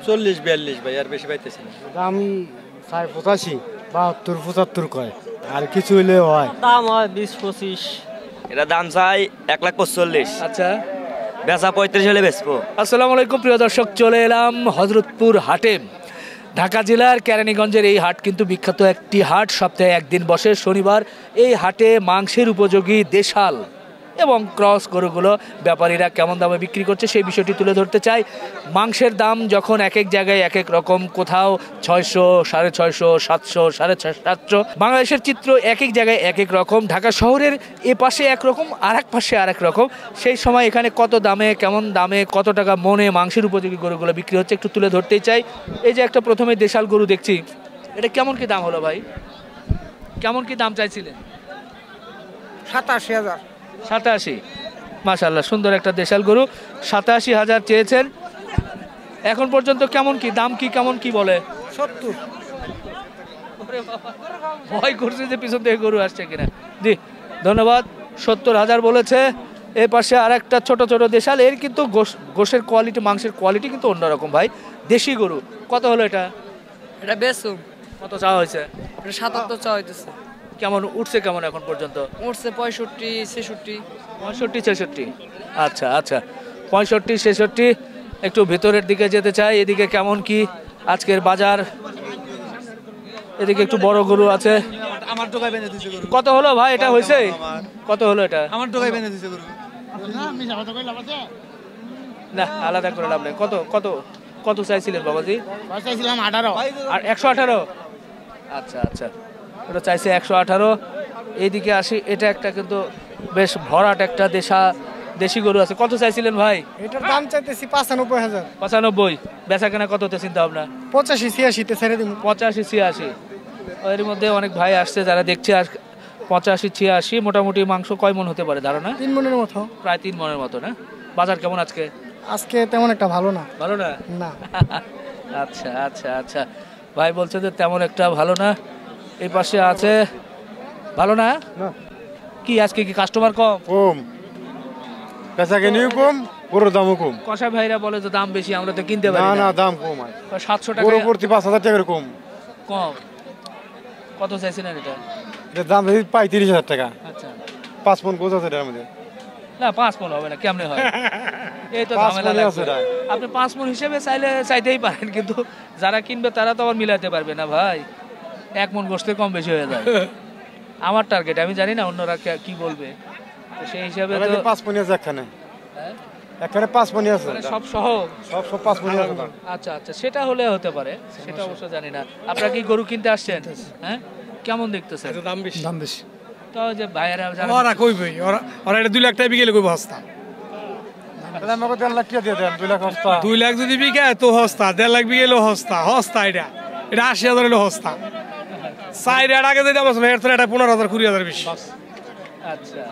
40-42 ভাই, আর বেশি পাইতেছি না। আমি 85, 72, 75 কয়, আর কিছু হইলে হয় দাম হয় 20-25। এটা দাম চাই 1,45,000। আচ্ছা, বেচা 35 হলে বেচবো। আসসালামু আলাইকুম প্রিয় দর্শক, চলে এলাম হযরতপুর হাটে। ঢাকা জেলার কেরানীগঞ্জের এই হাট কিন্তু বিখ্যাত একটি হাট, সপ্তাহে একদিন বসে শনিবার। এই হাটে মাংসের উপযোগী দেশাল এবং ক্রস গরুগুলো ব্যাপারীরা কেমন দামে বিক্রি করছে সেই বিষয়টি তুলে ধরতে চাই। মাংসের দাম যখন এক এক জায়গায় এক এক রকম, কোথাও 600, 650, 700, 750, বাংলাদেশের চিত্র এক এক জায়গায় এক এক রকম। ঢাকা শহরের এ পাশে একরকম, আর এক পাশে আর এক রকম। সেই সময় এখানে কত দামে, কেমন দামে, কত টাকা মনে মাংসের উপযোগী গরুগুলো বিক্রি হচ্ছে একটু তুলে ধরতেই চাই। এই যে একটা প্রথমে দেশাল গরু দেখছি, এটা কেমন কি দাম হলো ভাই? কেমন কি দাম চাইছিলেন? 87,000। 87, মাশাআল্লাহ, সুন্দর একটা দেশাল গরু। 87,000 চেয়েছেন। এখন পর্যন্ত কেমন কি দাম, কি কেমন কি বলে? 70। ভয় করছে যে পিছন থেকে গরু আসছে কিনা। জি ধন্যবাদ। 70,000 বলেছে। এর পাশে আর একটা ছোট ছোট দেশাল, এর কিন্তু গোশের কোয়ালিটি, মাংসের কোয়ালিটি কিন্তু অন্যরকম ভাই। দেশি গরু কত হলো এটা? এটা বেচুম। কত চাওয়া হয়েছে? এটা 77 চা হইতেছে। কেমন উঠছে কেমন এখন পর্যন্ত? উঠছে 65, 66। 65, 66। আচ্ছা আচ্ছা, 65, 66। একটু ভেতরের দিকে যেতে চাই, এদিকে কেমন কি আজকের বাজার? এদিকে একটু বড় গরু আছে। আমার টোকাই বেনে দিছে গরু। কত হলো ভাই এটা হয়েছে? কত হলো এটা? আমার টোকাই বেনে দিছে গরু। না আলাদা করে লাভ নেই। কত কত কত চাইছিলেন বাবাজি? চাইছিলাম 18। আর 118? আচ্ছা আচ্ছা, ওটা চাইছে 118। এইদিকে আসি, এটা একটা কিন্তু বেশ ভরাট একটা দেশি গরু আছে। কত চাইছিলেন ভাই? এটার দাম চাইতেছি 95,000। 95। বেচা কেনা কততে চিন্তা ভাবনা? 85-86 তে ছেড়ে দিব। 85-86। এর মধ্যে অনেক ভাই আসছে যারা দেখছে। আর 85-86 মোটামুটি মাংস কয় মন হতে পারে ধারণা? 3 মনের মতো। প্রায় 3 মনের মতো না? বাজার কেমন আজকে? আজকে তেমন একটা ভালো না। ভালো না? না। আচ্ছা আচ্ছা আচ্ছা, ভাই বলছে যে তেমন একটা ভালো না। এই পাশে আছে ভালো না। কি আজকে কি কাস্টমার কম? কম। বেচা কেনিও কম, গরুর দামও কম। কষা ভাইরা বলে যে দাম বেশি, আমরা তো কিনতে পারি না না। না, দাম কম হয়। 700 টাকা গরু প্রতি 5,000 টাকার কম। কম। কত চাইছিলেন এটা? এটার দাম যদি পাই 30,000 টাকা। আচ্ছা, 5 মন গোছ আছে এটার মধ্যে। না 5 মণ হবে না, কেমনে হয়? এই তো 5 ঝামেলা মণই লাগবে। আছে এটা। আপনি 5 মণ হিসেবে চাইতেই পারেন, কিন্তু যারা কিনবে তারা তো আবার মিলাতে পারবে না ভাই। 1 মণ গোশতে কম বেশি হয়ে যায়। আমার টার্গেট, আমি জানি না অন্যরা কি বলবে, তো সেই হিসাবে তো 5 মণই আছে এখানে। হ্যাঁ? এখানে 5 মণই আছে। মানে সব সহ সব 5 মণই আছে। আচ্ছা আচ্ছা, সেটা হলে হতে পারে, সেটা অবশ্য জানি না। আপনারা কি গরু কিনতে আসছেন? হ্যাঁ, কেমন দেখতেছেন? দাম বেশি। দাম বেশি। তো যে ভাইয়েরা যারা ওরা কইবে, ওরা এটা 2 লাখ টাকা বিকেলে কইব হস্তা। তাহলে আমাকে 1.5 লাখ টাকা দিয়ে দেন, 2 লাখ হস্তা। 2 লাখ যদি বিকে তো হস্তা, 1.5 লাখ বিকেলে হস্তা। হস্তা এটা 80,000 হলো হস্তা। 4 এর আগে যদি আমার এর এটা 15,000 20,000 বেশি। আচ্ছা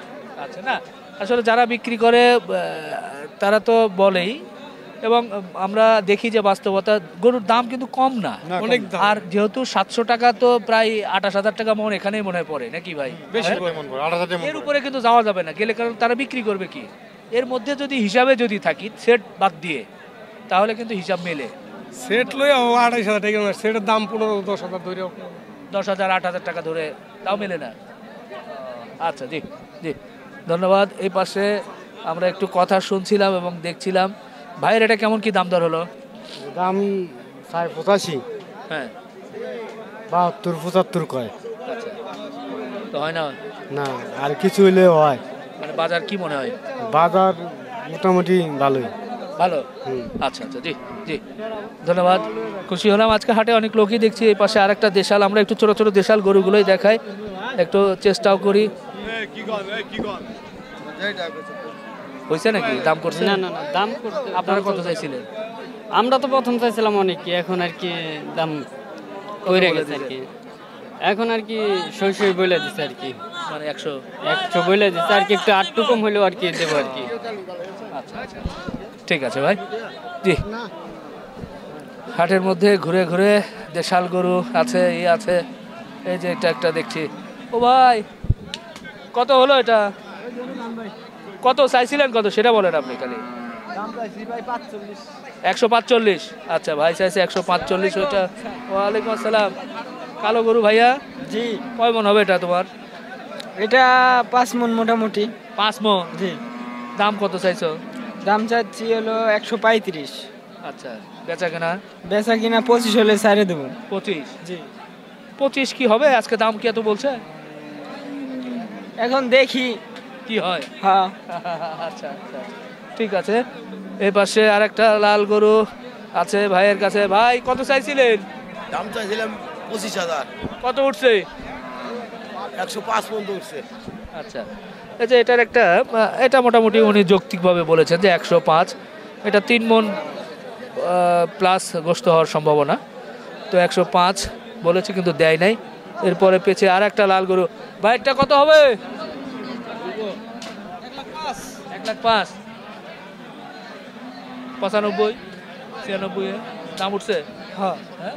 আচ্ছা, না আসলে যারা বিক্রি করে তারা তো বলেই, এবং আমরা দেখি যে বাস্তবতা গরুর দাম কিন্তু কম না, অনেক দাম। আর যেহেতু 700 টাকা তো প্রায় 28,000 টাকা মন এখানেই মনে হয় পড়ে নাকি ভাই? বেশি মন পড়ে, 8,000 মন। এর উপরে কিন্তু যাওয়া যাবে না গেলে, কারণ তারা বিক্রি করবে কি? এর মধ্যে যদি হিসাবে যদি থাকি সেট বাদ দিয়ে, তাহলে কিন্তু হিসাব মেলে। সেট লই 28,000 টাকা, সেটের দাম 15-10,000 ধরে 10,000 8,000 টাকা ধরে তাও মেলে না। আচ্ছা জি জি, ধন্যবাদ। এই পাশে আমরা একটু কথা শুনছিলাম এবং দেখছিলাম। ভাইয়ের এটা কেমন কি দাম দর হলো? দাম 85, হ্যাঁ 72, 75 কয়। আচ্ছা, তো হয় না? না, আর কিছু হইলে হয়। মানে বাজার কি মনে হয়? বাজার মোটামুটি ভালোই। ভালো। আচ্ছা আচ্ছা, জি জি, ধন্যবাদ। খুশি হলাম আজকে হাটে অনেক লোকই দেখছি। এই পাশে আরেকটা দেশাল, আমরা একটু ছোট ছোট দেশাল গরুগুলোই দেখাই, একটু চেষ্টাও করি। হয়েছে নাকি দাম করছে? না না না, দাম করতে। আপনারা কত চাইছিলেন? আমরা তো প্রথম চাইছিলাম অনেক, কি এখন আর কি দাম কইরে গেছে আর কি। এখন আর কি সই বলে দিছে আর কি, মানে 100 বলে দিছে আর কি। একটু আটটু কম হলেও আর কি দেবো আর কি। আচ্ছা আচ্ছা, ঠিক আছে ভাই। জি, হাটের মধ্যে ঘুরে ঘুরে দেশাল গরু আছে, আছে। এই যে এটা একটা দেখছি। ও ভাই, কত হলো এটা? কত চাইছিলেন, কত সেটা বলেন আপনি খালি। 145। আচ্ছা ভাই চাইছে 145। ওইটা ওয়ালাইকুম আসসালাম। কালো গরু ভাইয়া জি কয় মন হবে এটা তোমার? এটা 5 মন মোটামুটি। 5 মন। জি দাম কত চাইছো? দাম চাচ্ছি হলো 135। আচ্ছা বেচা কেনা? বেচা কিনা 25 হলে ছাড়ে দেবো। 25। জি 25 কি হবে আজকে? দাম কি এত বলছে? এখন দেখি কি হয়। হ্যাঁ আচ্ছা আচ্ছা ঠিক আছে। এই পাশে আরেকটা লাল গরু আছে ভাইয়ের কাছে। ভাই কত চাইছিলেন? দাম চাইছিলাম 25,000। কত উঠছে? 105 পর্যন্ত উঠছে। আচ্ছা এই যে এটার একটা এটা মোটামুটি উনি যৌক্তিকভাবে বলেছেন যে 105। এটা 3 মন প্লাস গোস্ত হওয়ার সম্ভাবনা। তো 105 বলেছে কিন্তু দেয় নাই। এরপরে পেছে আর একটা লাল গরু। ভাইয়েরটা কত হবে? 1,05,000। 95 96 দাম উঠছে। হ্যাঁ হ্যাঁ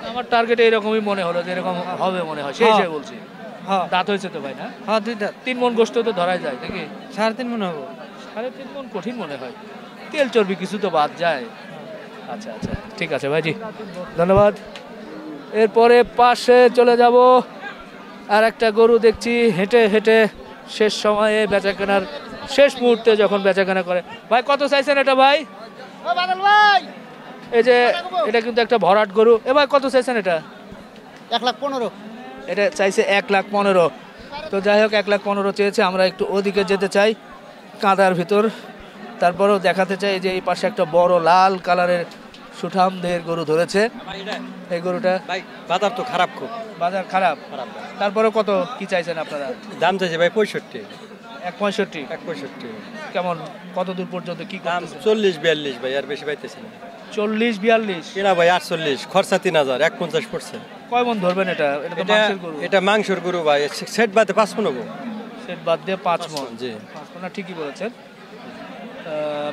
আমার টার্গেট এইরকমই মনে হলো যে এরকম হবে মনে হয়, সেই হ্যাঁ। হিসেবে বলছি। হ্যাঁ দাঁত হয়েছে তো ভাই না? হ্যাঁ 2 দাঁত। 3 মন গোস্ত তো ধরাই যায় নাকি? 3.5 মন হবো। 3.5 মন কঠিন মনে হয়, তেল চর্বি কিছু তো বাদ যায়। আচ্ছা আচ্ছা ঠিক আছে ভাইজি, ধন্যবাদ। এরপরে পাশে চলে যাব। আর একটা গরু দেখছি হেঁটে হেঁটে শেষ সময়ে বেচা কেনার শেষ মুহূর্তে যখন বেচা কেনা করে। ভাই কত চাইছেন এটা ভাই? এই যে এটা কিন্তু একটা ভরাট গরু। এ ভাই কত চাইছেন এটা? 1,15,000। এটা চাইছে 1,15,000। তো যাই হোক 1,15,000 চেয়েছে। আমরা একটু ওদিকে যেতে চাই কাঁদার ভিতর, তারপরেও দেখাতে চাই যে এই পাশে একটা বড় লাল কালারের সুঠাম দেহের গরু ধরেছে। এই গরুটা ভাই বাজার তো খারাপ, খুব বাজার খারাপ। তারপরে কত কি চাইছেন আপনারা? দাম চাইছে ভাই 65। 1.65। 165 কেমন কত দূর পর্যন্ত কি দাম? করতেছে? 40-42 ভাই, আর বেশি পাইতেছি না। 40-42 কেনা ভাই 48, খরচা 3,000, 150 পড়ছে। কয় মন ধরবেন এটা? এটা তো মাংসের গরু। এটা মাংসের গরু ভাই, সেট বাদে 5 মন হবো। সেট বাদ দিয়ে 5 মন। জি 5 মন, ঠিকই বলেছেন।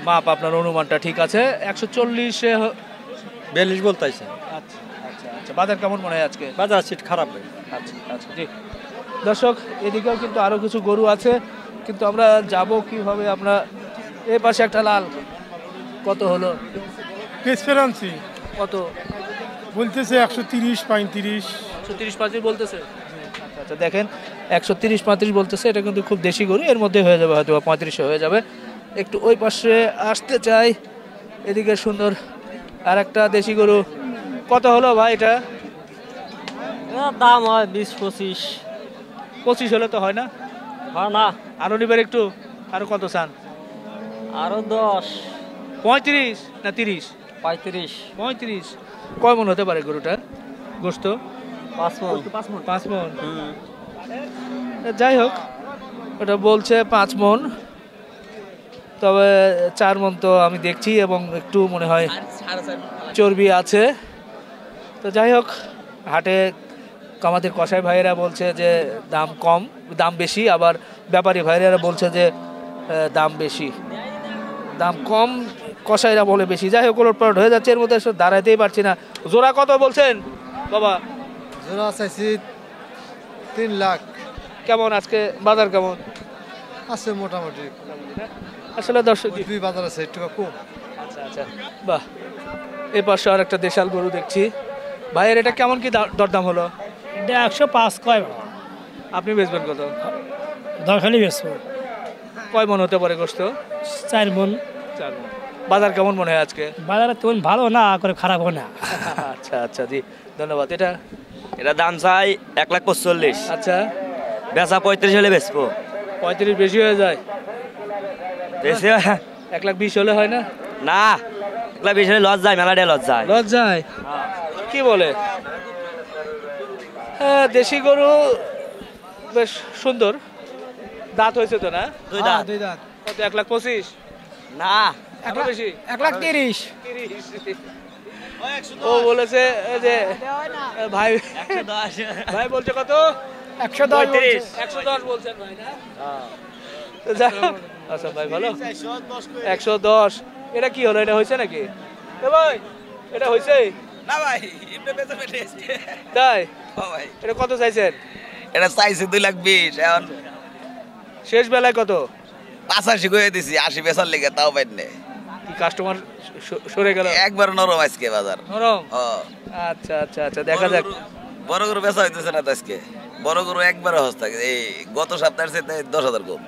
মাপ আপনার অনুমানটা ঠিক আছে। 140 42 বলতাইছে। আচ্ছা আচ্ছা আচ্ছা বাজার কেমন মনে হয় আজকে? বাজার সিট খারাপ ভাই। আচ্ছা আচ্ছা জি দর্শক, এদিকেও কিন্তু আরো কিছু গরু আছে, কিন্তু আমরা যাব কিভাবে? আমরা এই পাশে একটা লাল, কত হলো? এক্সপেরিয়েন্সি কত বলতেছে 130-35। 130-35 বলতেছে। আচ্ছা আচ্ছা দেখেন 130-35 বলতেছে। এটা কিন্তু খুব দেশি গরু, এর মধ্যে হয়ে যাবে হয়তো 35 হয়ে যাবে। একটু ওই পাশে আসতে চাই। এদিকে সুন্দর আর একটা দেশি গরু। কত হলো ভাই এটা? দাম হয় 20-25। 25 হলে তো হয় না? হয় না, আরো নিবেন একটু? আরো কত চান? আরো 10। 35 না 30? 35। 35। কয় মন হতে পারে গরুটার গোস্ত? 5 মন। 5 মন। যাই হোক ওটা বলছে 5 মন, তবে 4 মন তো আমি দেখছি, এবং একটু মনে হয় চর্বি আছে। তো যাই হোক হাটে আমাদের কসাই ভাইয়েরা বলছে যে দাম কম, দাম বেশি, আবার ব্যাপারী ভাইয়েরা বলছে যে দাম বেশি, দাম কম, কসাইরা বলে বেশি। যাই হোক ওলটপালট হয়ে যাচ্ছে, এর মধ্যে দাঁড়াইতেই পারছি না। জোড়া কত বলছেন বাবা? জোড়া চাইছি 3 লাখ। কেমন আজকে বাজার কেমন আছে মোটামুটি। আসলে দর্শক? 2 বাজার আছে, একটু কম। আচ্ছা আচ্ছা বাহ। এ পাশে আর একটা দেশাল গরু দেখছি। ভাইয়ের এটা কেমন কি দরদাম হলো? এটা 105 কয়? আপনি বেচবেন কত? দরখালি বেশো। কয় মন হতে পারে গোস্ত? 4 মন। 4 মন। বাজার কেমন মনে হয় আজকে? বাজারে তেমন ভালো না, করে খারাপ হয় না। আচ্ছা আচ্ছা জি ধন্যবাদ। এটা এটা দাম চাই 1,45,000। আচ্ছা বেচা 35 হলে বেচবো। 35 বেশি হয়ে যায়। বেশি 1,20,000 হলে হয় না? না, 1,20,000 হলে লস যায়, মেলাডে লস যায়। লজ যায় কি বলে? হ্যাঁ দেশি গরু বেশ সুন্দর। দাঁত হয়েছে তো না? 2 দাঁত। 2 দাঁত। কত? 1,25,000? না, আরো বেশি? 1,30,000। 30। ও বলেছে যে ভাই, 110। ভাই বলছে কত? 110। 110 বলছেন ভাই না? তো যাই হোক। আচ্ছা ভাই ভালো। 110। এটা কি হলো? এটা হয়েছে নাকি? এ ভাই এটা হয়েছে? না ভাই, ইবনে বেচা পেটে। তাই? ও ভাই, এটা কত চাইছেন? এটা চাইছে 2,20,000। এখন শেষ বেলায় কত? 85 কয়ে দিছি 80 বেচার লেগে তাও পাইনি কি কাস্টমার সরে গেল একবার নরম আজকে বাজার নরম ও আচ্ছা আচ্ছা আচ্ছা দেখা যাক বড় গরু বেচা হইতেছে না তো আজকে বড় গরু একবারে হস্তা এই গত সপ্তাহের চেয়ে 10,000 কম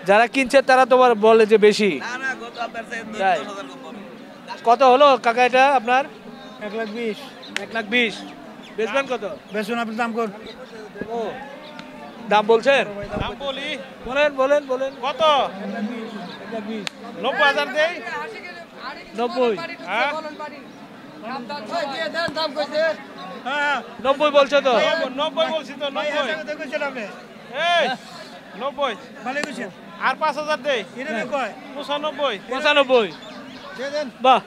যারা কিনছে তারা তোমার বলে যে বেশি না না গত সপ্তাহের চেয়ে তাই? 10,000 কম পাবে। কত হলো কাকা এটা আপনার 1,20,000 1,20,000 বেচবেন কত বেসন আপনি দাম কর ও দাম বলছেন দাম বলি বলেন বলেন বলেন কত 90,000 দেই 90 হ্যাঁ 90 বলছো তো 90 বলছি তো 90 এই 90 আর 5,000 দেই 95 95 বাহ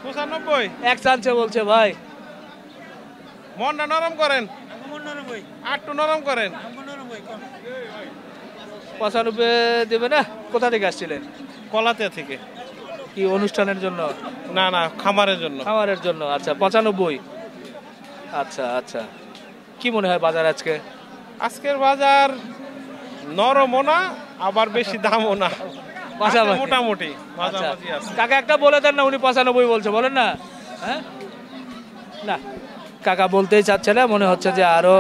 95 এক চান্সে বলছে ভাই মনটা নরম করেন আটটু নরম করেন 95 দেবে না কোথা থেকে আসছিলেন কলাতে থেকে কি অনুষ্ঠানের জন্য না না খামারের জন্য খামারের জন্য আচ্ছা 95 আচ্ছা আচ্ছা কি মনে হয় বাজার আজকে আজকের বাজার নরমও না আবার বেশি দামও না পাশাপাশি। মোটামুটি আচ্ছা মাঝামাঝি আছে কাকা একটা বলে দেন না উনি 95 বলছে বলেন না হ্যাঁ না কাকা বলতেই চাচ্ছে না মনে হচ্ছে যে আরো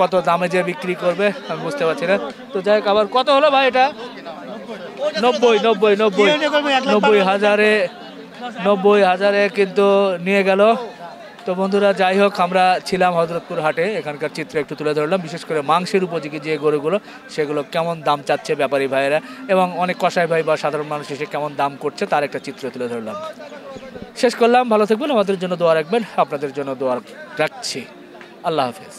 কত দামে যে বিক্রি করবে আমি বুঝতে পারছি না তো যাই হোক আবার কত হলো ভাই এটা 90,000 কিন্তু নিয়ে গেল তো বন্ধুরা যাই হোক আমরা ছিলাম হযরতপুর হাটে এখানকার চিত্র একটু তুলে ধরলাম বিশেষ করে মাংসের উপযোগী যে গরুগুলো সেগুলো কেমন দাম চাচ্ছে ব্যাপারী ভাইয়েরা এবং অনেক কসাই ভাই বা সাধারণ মানুষ এসে কেমন দাম করছে তার একটা চিত্র তুলে ধরলাম শেষ করলাম ভালো থাকবেন আমাদের জন্য দোয়া রাখবেন আপনাদের জন্য দোয়া রাখছি আল্লাহ হাফেজ